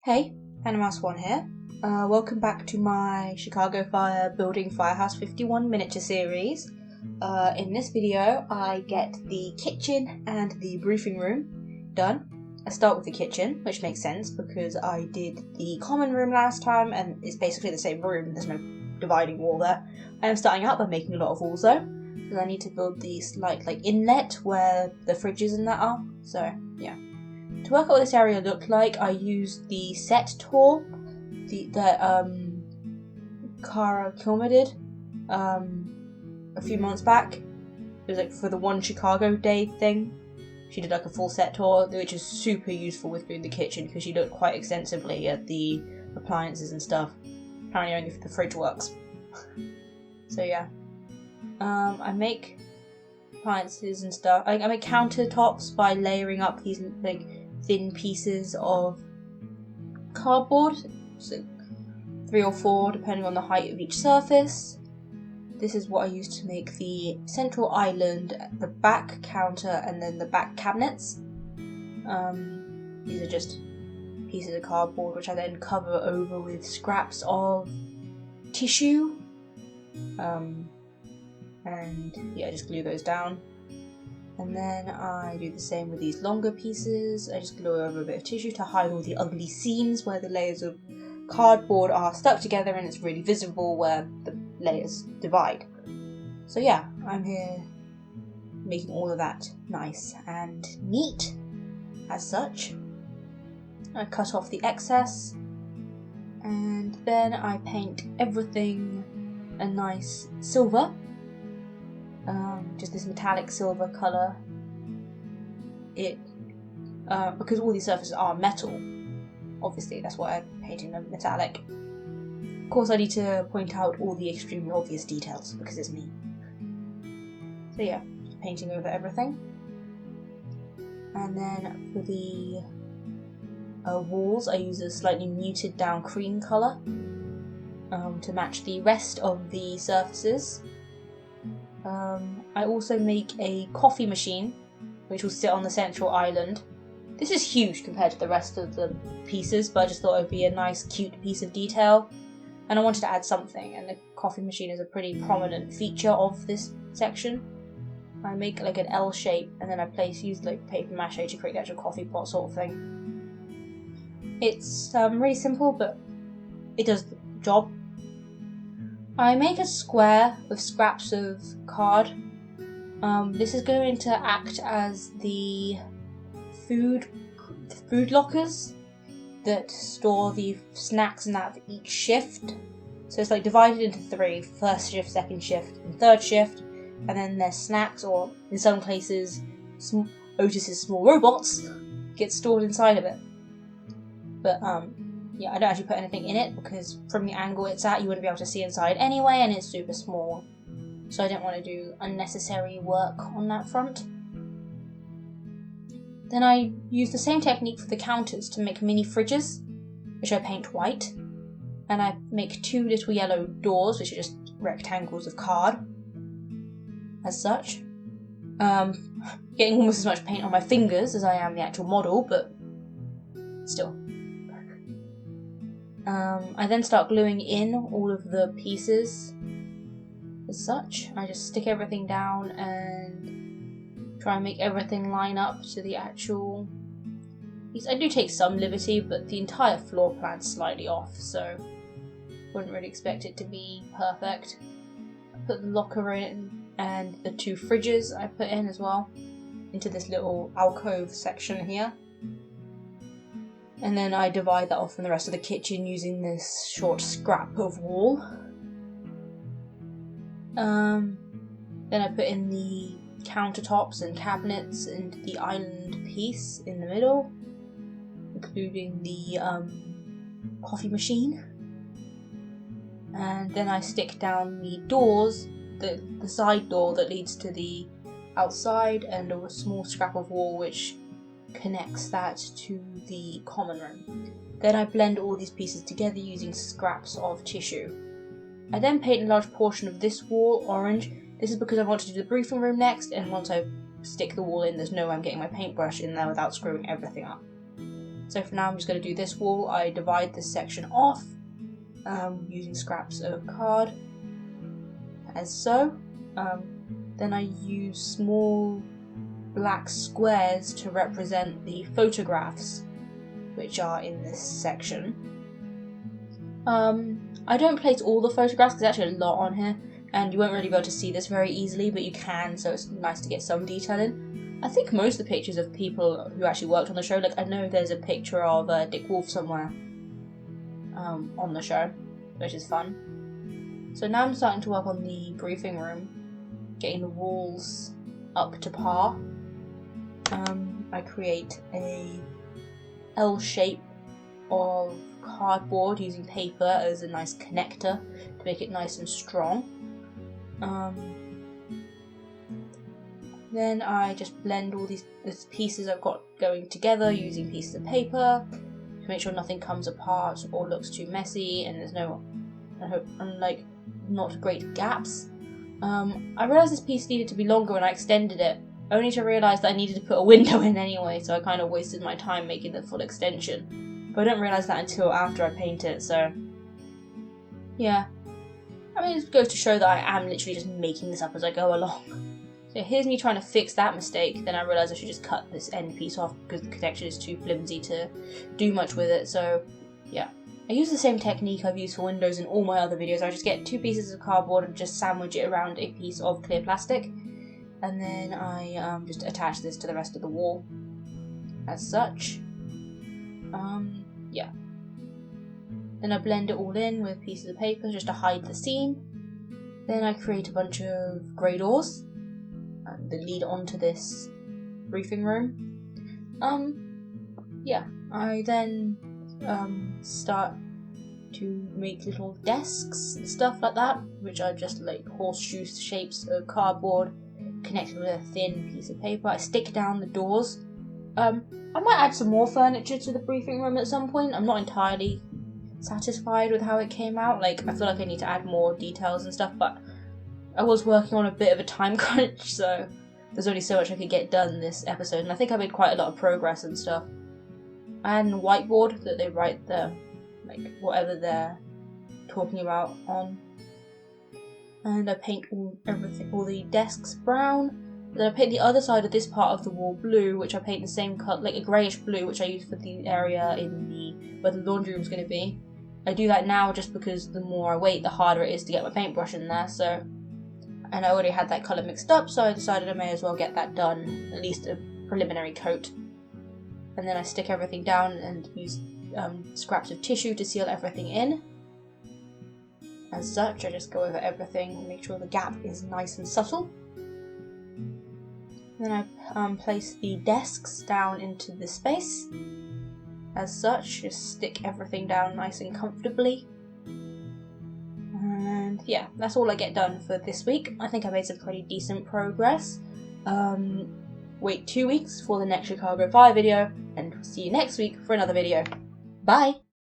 Hey, Animaus1 here. Welcome back to my Chicago Fire building Firehouse 51 miniature series. In this video, I get the kitchen and the briefing room done. I start with the kitchen, which makes sense because I did the common room last time and it's basically the same room, there's no dividing wall there. I am starting out by making a lot of walls though, because I need to build the slight inlet where the fridges and that are, so yeah. To work out what this area looked like, I used the set tour that Cara Kilmer did a few months back. It was for the One Chicago Day thing. She did a full set tour, which is super useful with doing the kitchen because she looked quite extensively at the appliances and stuff. Apparently only the fridge works. So yeah. I make appliances and stuff. I make countertops by layering up these thin pieces of cardboard, so 3 or 4 depending on the height of each surface. This is what I use to make the central island, the back counter, and then the back cabinets. These are just pieces of cardboard which I then cover over with scraps of tissue, and yeah, just glue those down. And then I do the same with these longer pieces. I just glue over a bit of tissue to hide all the ugly seams where the layers of cardboard are stuck together and it's really visible where the layers divide. So yeah, I'm here making all of that nice and neat as such. I cut off the excess and then I paint everything a nice silver. Just this metallic silver colour. Because all these surfaces are metal, obviously that's why I'm painting them metallic. Of course I need to point out all the extremely obvious details because it's me. So yeah, just painting over everything. And then for the walls I use a slightly muted down cream colour to match the rest of the surfaces. I also make a coffee machine which will sit on the central island. This is huge compared to the rest of the pieces, but I just thought it would be a nice cute piece of detail and I wanted to add something, and the coffee machine is a pretty prominent feature of this section. I make an L shape and then I use paper mache to create the actual coffee pot sort of thing. It's really simple but it does the job. I make a square with scraps of card. This is going to act as the food lockers that store the snacks and that for each shift. So it's divided into 3, first shift, second shift, and third shift, and then there's snacks, or in some cases Otis's small robots get stored inside of it. But yeah, I don't actually put anything in it because from the angle it's at you wouldn't be able to see inside anyway and it's super small. So I didn't want to do unnecessary work on that front. Then I use the same technique for the counters to make mini fridges, which I paint white. And I make 2 little yellow doors, which are just rectangles of card, as such. Getting almost as much paint on my fingers as I am the actual model, but still. I then start gluing in all of the pieces as such. I just stick everything down and try and make everything line up to the actual piece. I do take some liberty, but the entire floor plan's slightly off, so wouldn't really expect it to be perfect. I put the locker in and the 2 fridges I put in as well into this little alcove section here. And then I divide that off from the rest of the kitchen using this short scrap of wall. Then I put in the countertops and cabinets and the island piece in the middle, including the coffee machine. And then I stick down the doors, the side door that leads to the outside, and a small scrap of wall which connects that to the common room. Then I blend all these pieces together using scraps of tissue. I then paint a large portion of this wall orange. This is because I want to do the briefing room next, and once I stick the wall in, there's no way I'm getting my paintbrush in there without screwing everything up. So for now I'm just going to do this wall. I divide this section off using scraps of card, as so. Then I use small black squares to represent the photographs which are in this section. I don't place all the photographs because there's actually a lot on here, and you won't really be able to see this very easily, but you can, so it's nice to get some detail in. I think most of the pictures of people who actually worked on the show, like I know there's a picture of Dick Wolf somewhere on the show, which is fun. So now I'm starting to work on the briefing room, getting the walls up to par. I create a L shape of cardboard using paper as a nice connector to make it nice and strong. Then I just blend all these pieces I've got going together using pieces of paper to make sure nothing comes apart or looks too messy and there's no, like, not great gaps. I realised this piece needed to be longer when I extended it, only to realise that I needed to put a window in anyway, so I kind of wasted my time making the full extension. But I didn't realise that until after I painted it, so yeah. I mean, it goes to show that I am literally just making this up as I go along. So here's me trying to fix that mistake, then I realised I should just cut this end piece off because the connection is too flimsy to do much with it, so yeah. I use the same technique I've used for windows in all my other videos. I just get 2 pieces of cardboard and just sandwich it around a piece of clear plastic, and then I just attach this to the rest of the wall as such. Yeah. Then I blend it all in with pieces of paper just to hide the seam. Then I create a bunch of grey doors that lead onto this briefing room. Yeah. I then start to make little desks and stuff like that, which are just like horseshoe shapes of cardboard connected with a thin piece of paper. I stick down the doors. I might add some more furniture to the briefing room at some point. I'm not entirely satisfied with how it came out. Like, I feel like I need to add more details and stuff, but I was working on a bit of a time crunch, so there's only so much I could get done this episode, and I think I made quite a lot of progress and stuff. I had a whiteboard that they write the, like, whatever they're talking about on, and I paint all the desks brown. Then I paint the other side of this part of the wall blue, which I paint the same cut, like a greyish blue, which I use for the area where the laundry room's going to be. I do that now just because the more I wait, the harder it is to get my paintbrush in there, so... And I already had that colour mixed up, so I decided I may as well get that done, at least a preliminary coat. And then I stick everything down and use scraps of tissue to seal everything in. As such, I just go over everything and make sure the gap is nice and subtle. Then I place the desks down into the space. As such, just stick everything down nice and comfortably. And yeah, that's all I get done for this week. I think I made some pretty decent progress. Wait 2 weeks for the next Chicago 5 video, and see you next week for another video. Bye!